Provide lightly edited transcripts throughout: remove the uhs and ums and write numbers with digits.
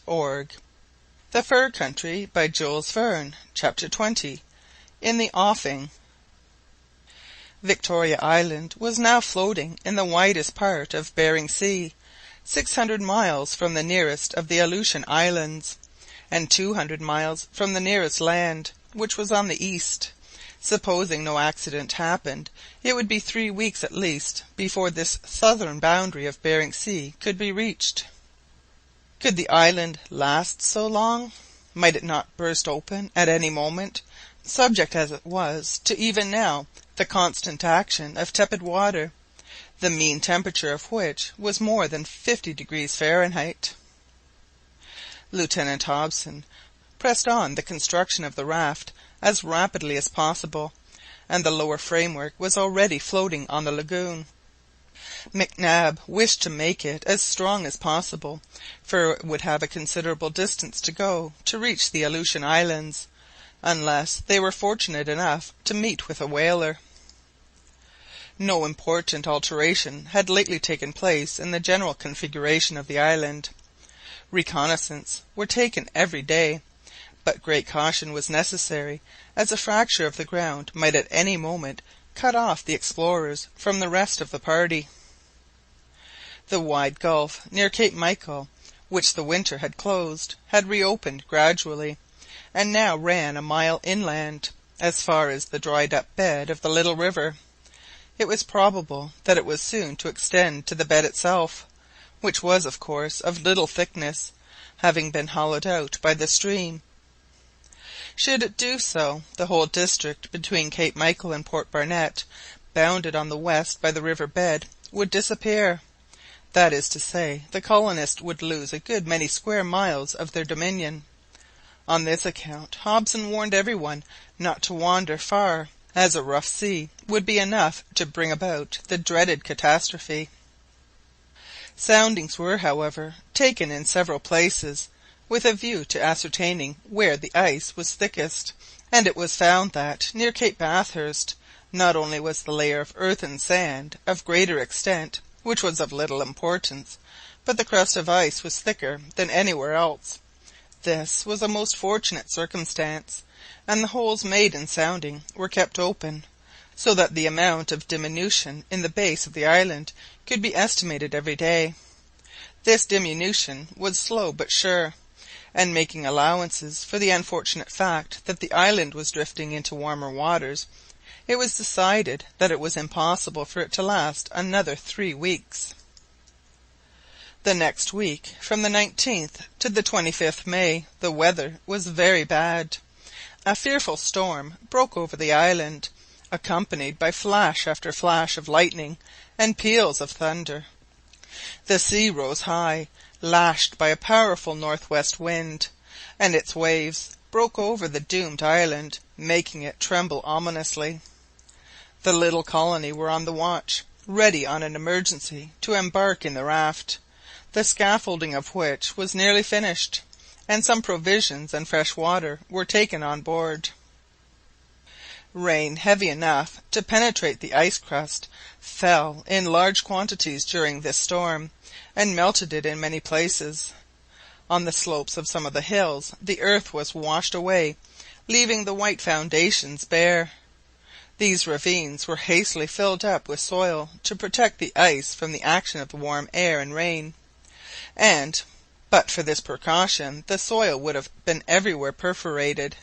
org. The Fur Country by Jules Verne. Chapter 20. In the Offing. Victoria Island was now floating in the widest part of Bering Sea, 600 miles from the nearest of the Aleutian Islands, and 200 miles from the nearest land, which was on the east. Supposing no accident happened, it would be 3 weeks at least before this southern boundary of Bering Sea could be reached. Could the island last so long? Might it not burst open at any moment, subject as it was to even now the constant action of tepid water, the mean temperature of which was more than 50° Fahrenheit? Lieutenant Hobson pressed on the construction of the raft as rapidly as possible, and the lower framework was already floating on the lagoon. Mac Nab wished to make it as strong as possible, for it would have a considerable distance to go to reach the Aleutian Islands, unless they were fortunate enough to meet with a whaler. No important alteration had lately taken place in the general configuration of the island. Reconnaissances were taken every day, but great caution was necessary, as a fracture of the ground might at any moment cut off the explorers from the rest of the party. The wide gulf near Cape Michael, which the winter had closed, had reopened gradually, and now ran a mile inland, as far as the dried-up bed of the little river. It was probable that it was soon to extend to the bed itself, which was of course of little thickness, having been hollowed out by the stream. Should it do so, the whole district between Cape Michael and Port Barnett, bounded on the west by the river bed, would disappear. That is to say, the colonists would lose a good many square miles of their dominion. On this account Hobson warned everyone not to wander far, as a rough sea would be enough to bring about the dreaded catastrophe. Soundings were, however, taken in several places, with a view to ascertaining where the ice was thickest, and it was found that, near Cape Bathurst, not only was the layer of earth and sand of greater extent, which was of little importance, but the crust of ice was thicker than anywhere else. This was a most fortunate circumstance, and the holes made in sounding were kept open, so that the amount of diminution in the base of the island could be estimated every day. This diminution was slow but sure, and making allowances for the unfortunate fact that the island was drifting into warmer waters, it was decided that it was impossible for it to last another 3 weeks. The next week, from the 19th to the 25th May, the weather was very bad. A fearful storm broke over the island, accompanied by flash after flash of lightning and peals of thunder. The sea rose high, lashed by a powerful northwest wind, and its waves broke over the doomed island, making it tremble ominously. The little colony were on the watch, ready on an emergency to embark in the raft, the scaffolding of which was nearly finished, and some provisions and fresh water were taken on board. Rain heavy enough to penetrate the ice crust fell in large quantities during this storm, and melted it in many places. On the slopes of some of the hills the earth was washed away, leaving the white foundations bare. These ravines were hastily filled up with soil to protect the ice from the action of the warm air and rain, and but for this precaution the soil would have been everywhere perforated.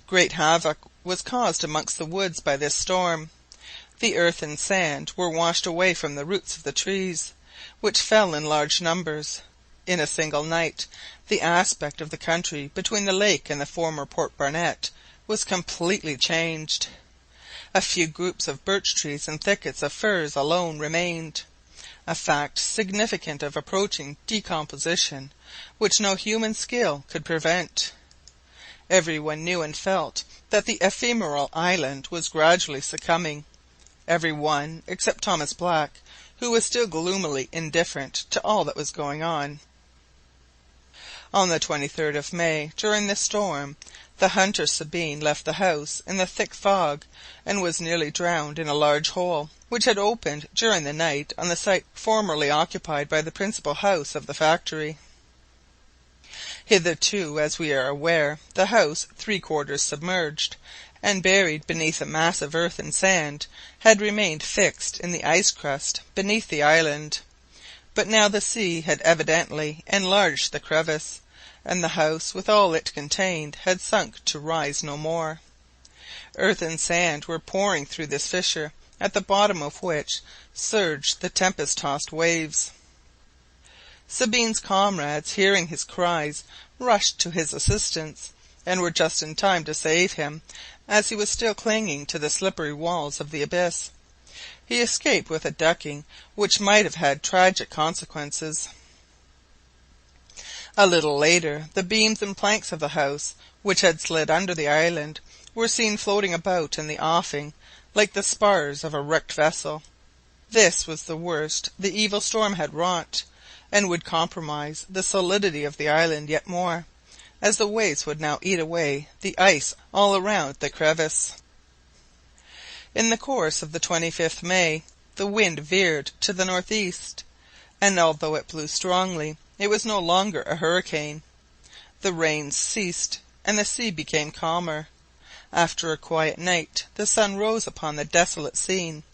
Great havoc was caused amongst the woods by this storm. The earth and sand were washed away from the roots of the trees, which fell in large numbers. In a single night the aspect of the country between the lake and the former Port Barnett was completely changed. A few groups of birch trees and thickets of firs alone remained, a fact significant of approaching decomposition, which no human skill could prevent. Every one knew and felt that the ephemeral island was gradually succumbing. Every one, except Thomas Black, who was still gloomily indifferent to all that was going on. On the 23rd of May, during the storm, the hunter Sabine left the house in the thick fog, and was nearly drowned in a large hole which had opened during the night on the site formerly occupied by the principal house of the factory. Hitherto, as we are aware, the house, three-quarters submerged, and buried beneath a mass of earth and sand, had remained fixed in the ice crust beneath the island. But now the sea had evidently enlarged the crevice, and the house with all it contained had sunk to rise no more. Earth and sand were pouring through this fissure, at the bottom of which surged the tempest-tossed waves. Sabine's comrades, hearing his cries, rushed to his assistance, and were just in time to save him, as he was still clinging to the slippery walls of the abyss. He escaped with a ducking which might have had tragic consequences. A little later the beams and planks of the house, which had slid under the island, were seen floating about in the offing like the spars of a wrecked vessel. This was the worst the evil storm had wrought, and would compromise the solidity of the island yet more, as the waves would now eat away the ice all around the crevice. In the course of the 25th May the wind veered to the northeast, and although it blew strongly, it was no longer a hurricane. The rains ceased, and the sea became calmer. After a quiet night the sun rose upon the desolate scene.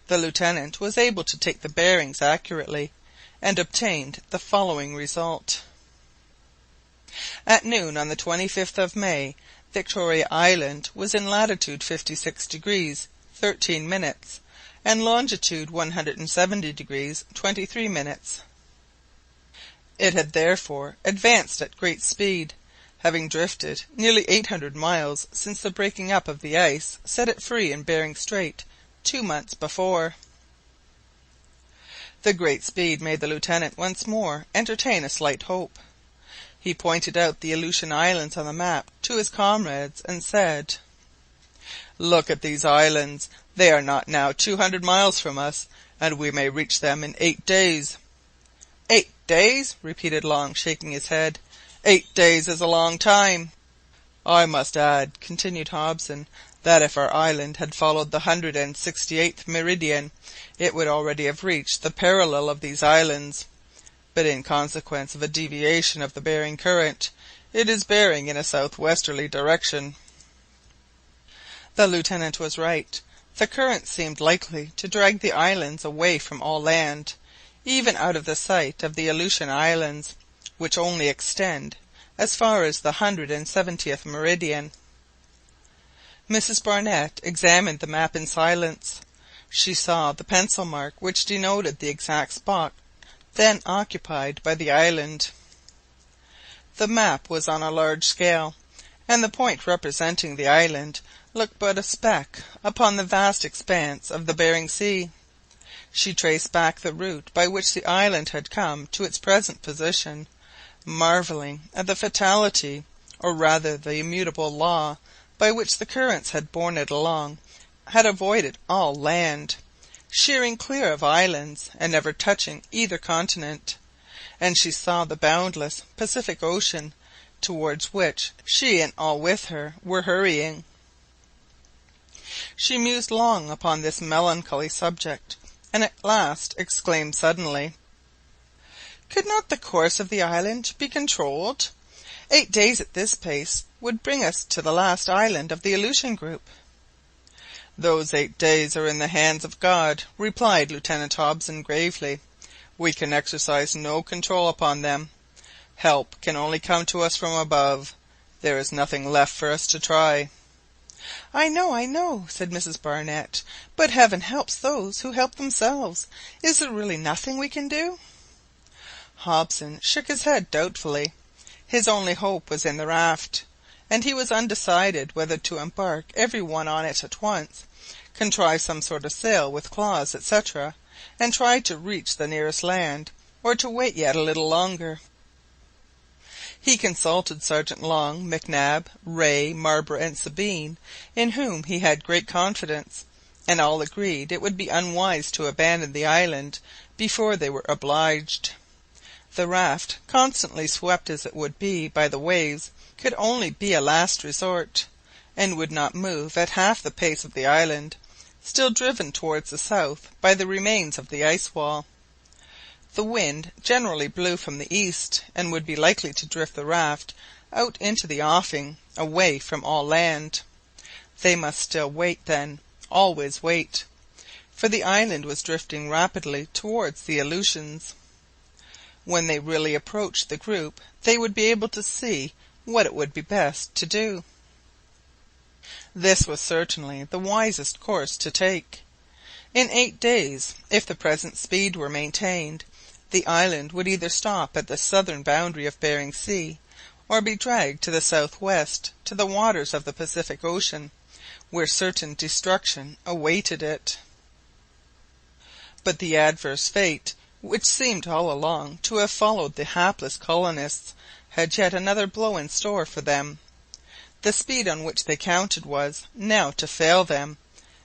The lieutenant was able to take the bearings accurately, and obtained the following result. At noon on the 25th of May, Victoria Island was in latitude 56 degrees 13 minutes, and longitude 170 degrees 23 minutes. It had therefore advanced at great speed, having drifted nearly 800 miles since the breaking up of the ice set it free in Bering Strait 2 months before. The great speed made the lieutenant once more entertain a slight hope. He pointed out the Aleutian Islands on the map to his comrades, and said, "Look at these islands. They are not now 200 miles from us, and we may reach them in 8 days." 8 days? repeated Long, shaking his head. 8 days is a long time. "I must add," continued Hobson, "that if our island had followed the 168th meridian, it would already have reached the parallel of these islands. But in consequence of a deviation of the Bering current, it is bearing in a southwesterly direction." The lieutenant was right. The current seemed likely to drag the islands away from all land, even out of the sight of the Aleutian Islands, which only extend as far as the 170th meridian. Mrs Barnett examined the map in silence. She saw the pencil mark which denoted the exact spot then occupied by the island. The map was on a large scale, and the point representing the island looked but a speck upon the vast expanse of the Bering Sea. She traced back the route by which the island had come to its present position, marvelling at the fatality, or rather the immutable law, by which the currents had borne it along, had avoided all land, sheering clear of islands, and never touching either continent, and she saw the boundless Pacific Ocean, towards which she and all with her were hurrying. She mused long upon this melancholy subject, and at last exclaimed suddenly, "Could not the course of the island be controlled? 8 days at this pace would bring us to the last island of the Aleutian group." "Those 8 days are in the hands of God," replied Lieutenant Hobson gravely. "We can exercise no control upon them. Help can only come to us from above. There is nothing left for us to try." I know," said Mrs Barnett, "but heaven helps those who help themselves. Is there really nothing we can do?" Hobson shook his head doubtfully. His only hope was in the raft, and he was undecided whether to embark every one on it at once, contrive some sort of sail with claws, etc., and try to reach the nearest land, or to wait yet a little longer. He consulted Sergeant Long, Mac Nab, Rae, Marbre, and Sabine, in whom he had great confidence, and all agreed it would be unwise to abandon the island before they were obliged. The raft, constantly swept as it would be by the waves, could only be a last resort, and would not move at half the pace of the island, still driven towards the south by the remains of the ice wall. The wind generally blew from the east, and would be likely to drift the raft out into the offing, away from all land. They must still wait then, always wait, for the island was drifting rapidly towards the Aleutians. When they really approached the group they would be able to see what it would be best to do. This was certainly the wisest course to take. In 8 days, if the present speed were maintained, the island would either stop at the southern boundary of Behring Sea, or be dragged to the south-west to the waters of the Pacific Ocean, where certain destruction awaited it. But the adverse fate, which seemed all along to have followed the hapless colonists, had yet another blow in store for them. The speed on which they counted was now to fail them,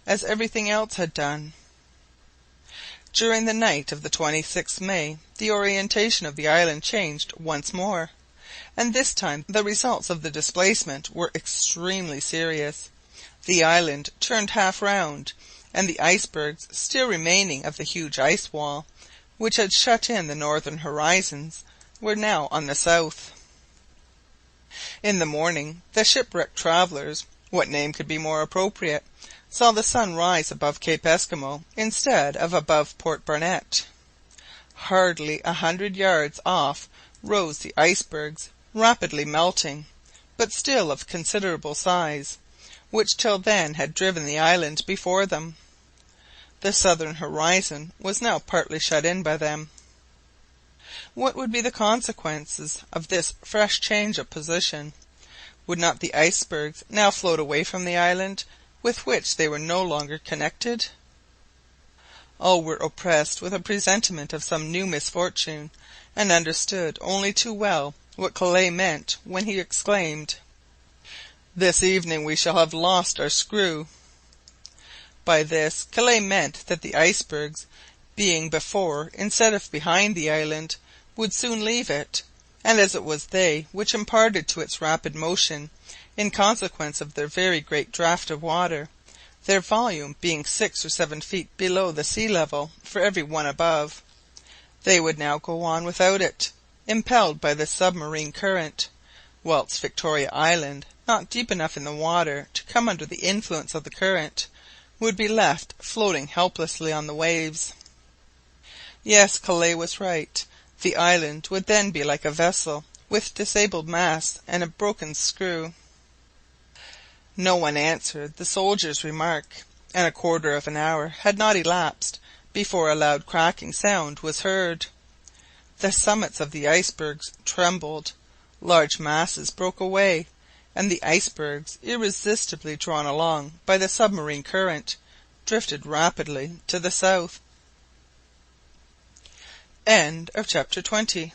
as everything else had done. During the night of the 26th May the orientation of the island changed once more, and this time the results of the displacement were extremely serious. The island turned half round, and the icebergs still remaining of the huge ice wall, which had shut in the northern horizons, were now on the south. In the morning the shipwrecked travellers, what name could be more appropriate, saw the sun rise above Cape Esquimaux instead of above Port Barnett. Hardly 100 yards off rose the icebergs, rapidly melting, but still of considerable size, which till then had driven the island before them. The southern horizon was now partly shut in by them. What would be the consequences of this fresh change of position? Would not the icebergs now float away from the island, with which they were no longer connected? All were oppressed with a presentiment of some new misfortune, and understood only too well what Kellet meant when he exclaimed, "This evening we shall have lost our screw." By this Kellet meant that the icebergs, being before instead of behind the island, would soon leave it, and as it was they which imparted to its rapid motion, in consequence of their very great draught of water, their volume being 6 or 7 feet below the sea level for every one above, they would now go on without it, impelled by the submarine current, whilst Victoria Island, not deep enough in the water to come under the influence of the current, would be left floating helplessly on the waves. Yes, Kellet was right. The island would then be like a vessel with disabled masts and a broken screw. No one answered the soldier's remark, and a quarter of an hour had not elapsed before a loud cracking sound was heard. The summits of the icebergs trembled, large masses broke away, and the icebergs, irresistibly drawn along by the submarine current, drifted rapidly to the south. End of chapter 20.